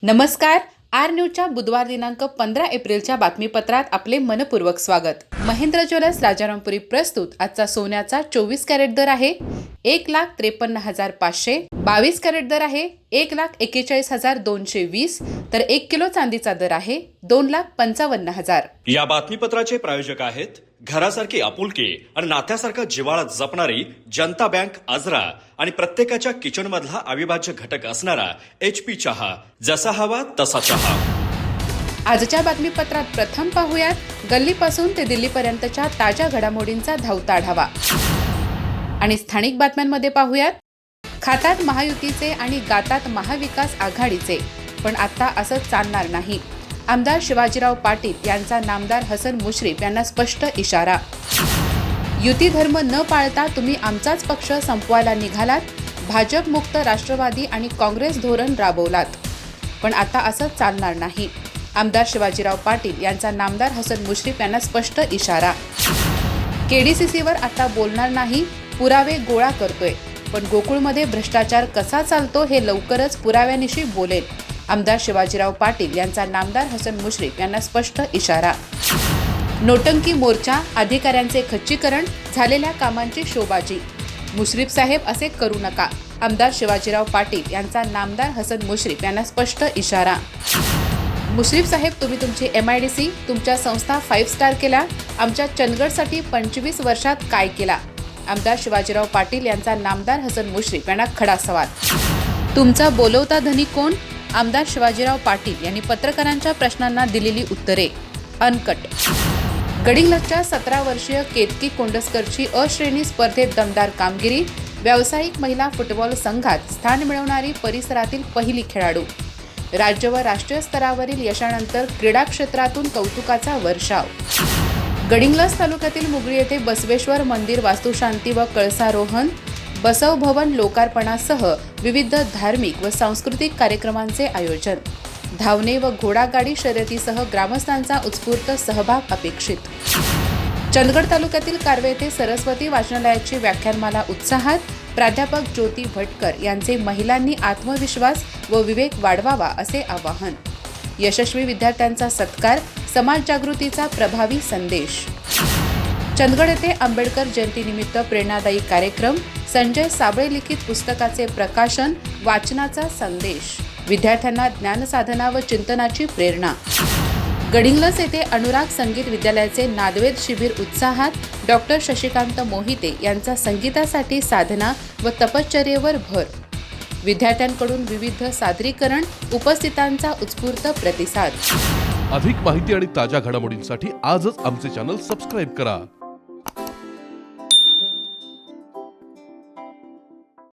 नमस्कार. आर न्यूजच्या बुधवार दिनांक 15 एप्रिलच्या बातमीपत्रात आपले मनपूर्वक स्वागत. महेंद्र ज्वेलर्स राजारामपुरी प्रस्तुत आजचा सोन्याचा 24 कॅरेट दर आहे 1,53,500, 22 कॅरेट दर आहे 1,41,220, तर 1 किलो चांदीचा दर आहे 2,55,000. या बातमीपत्राचे प्रायोजक आहेत घरासारखी आपुलकी आणि नात्यासारखा जिव्हाळा जपणारी जनता बँक आजरा आणि प्रत्येकाच्या किचन मधला अविभाज्य घटक असणारा HP चहा. जसा हवा तसा चहा. आजच्या बातमीपत्रात प्रथम पाहूयात गल्लीपासून ते दिल्लीपर्यंतच्या ताज्या घडामोडींचा धावता आढावा आणि स्थानिक बातम्यांमध्ये पाहूयात खातात महायुतीचे आणि गातात महाविकास आघाडीचे, पण आता असं चालणार नाही. आमदार शिवाजीराव पाटील यांचा नामदार हसन मुश्रीफ यांना स्पष्ट इशारा. युती धर्म न पाळता तुम्ही आमचाच पक्ष संपवायला निघालात. भाजप मुक्त राष्ट्रवादी आणि काँग्रेस धोरण राबवलात, पण आता असं चालणार नाही. आमदार शिवाजीराव पाटील यांचा नामदार हसन मुश्रीफ यांना स्पष्ट इशारा. KDCCवर आता बोलणार नाही, पुरावे गोळा करतोय, पण गोकुळमध्ये भ्रष्टाचार कसा चालतो हे लवकरच पुराव्यानिशी बोलेल. आमदार शिवाजीराव पाटील यांचा नामदार हसन मुश्रीफ यांना स्पष्ट इशारा. नोटंकी मोर्चा, अधिकाऱ्यांचे खच्चीकरण, झालेल्या कामांची शोबाजी. मुश्रीफ साहेब असे करू नका. आमदार शिवाजीराव पाटील यांचा नामदार हसन मुश्रीफ यांना स्पष्ट इशारा. मुश्रीफ साहेब, तुम्ही तुमची MIDC, तुमच्या संस्था 5 स्टार केल्या. आमच्या चंदगडसाठी 25 वर्षात काय केला? आमदार शिवाजीराव पाटील यांचा नामदार हसन मुश्रीफ यांना खडा सवाल. तुमचा बोलवता धनी कोण? आमदार शिवाजीराव पाटील यांनी पत्रकारांच्या प्रश्नांना दिलेली उत्तरे अनकट. गडिंग्लजच्या 17 वर्षीय केतकी कोंडस्करची श्रेणी स्पर्धेत दमदार कामगिरी. व्यावसायिक महिला फुटबॉल संघात स्थान मिळवणारी परिसरातील पहिली खेळाडू. राज्य व राष्ट्रीय स्तरावरील यशानंतर क्रीडा क्षेत्रातून कौतुकाचा वर्षाव. गडिंग्लज तालुक्यातील मुगळी येथे बसवेश्वर मंदिर वास्तुशांती व कळसारोहण, बसव भवन लोकार्पणासह विविध धार्मिक व सांस्कृतिक कार्यक्रमांचे आयोजन. धावणे व घोडागाडी शर्यतीसह ग्रामस्थांचा उत्स्फूर्त सहभाग अपेक्षित. चंदगड तालुक्यातील कारवे येथे सरस्वती वाचनालयाची व्याख्यानमाला उत्साहात. प्राध्यापक ज्योती भटकर यांचे महिलांनी आत्मविश्वास व विवेक वाढवावा असे आवाहन. यशस्वी विद्यार्थ्यांचा सत्कार, समाज जागृतीचा प्रभावी संदेश. चंदगड येथे आंबेडकर जयंतीनिमित्त प्रेरणादायी कार्यक्रम. संजय साबळे लिखित पुस्तकाचे प्रकाशन, वाचनाचा संदेश. विद्यार्थ्यांना ज्ञानसाधना व चिंतनाची प्रेरणा. गडिंग्लज येथे अनुराग संगीत विद्यालयाचे नादवेद शिबिर उत्साहात. डॉक्टर शशिकांत मोहिते यांचा संगीतासाठी साधना व तपश्चर्येवर भर. विद्यार्थ्यांकडून विविध सादरीकरण, उपस्थितांचा उत्स्फूर्त प्रतिसाद. अधिक माहिती आणि ताज्या घडामोडींसाठी आजच आमचे चॅनल सबस्क्राईब करा.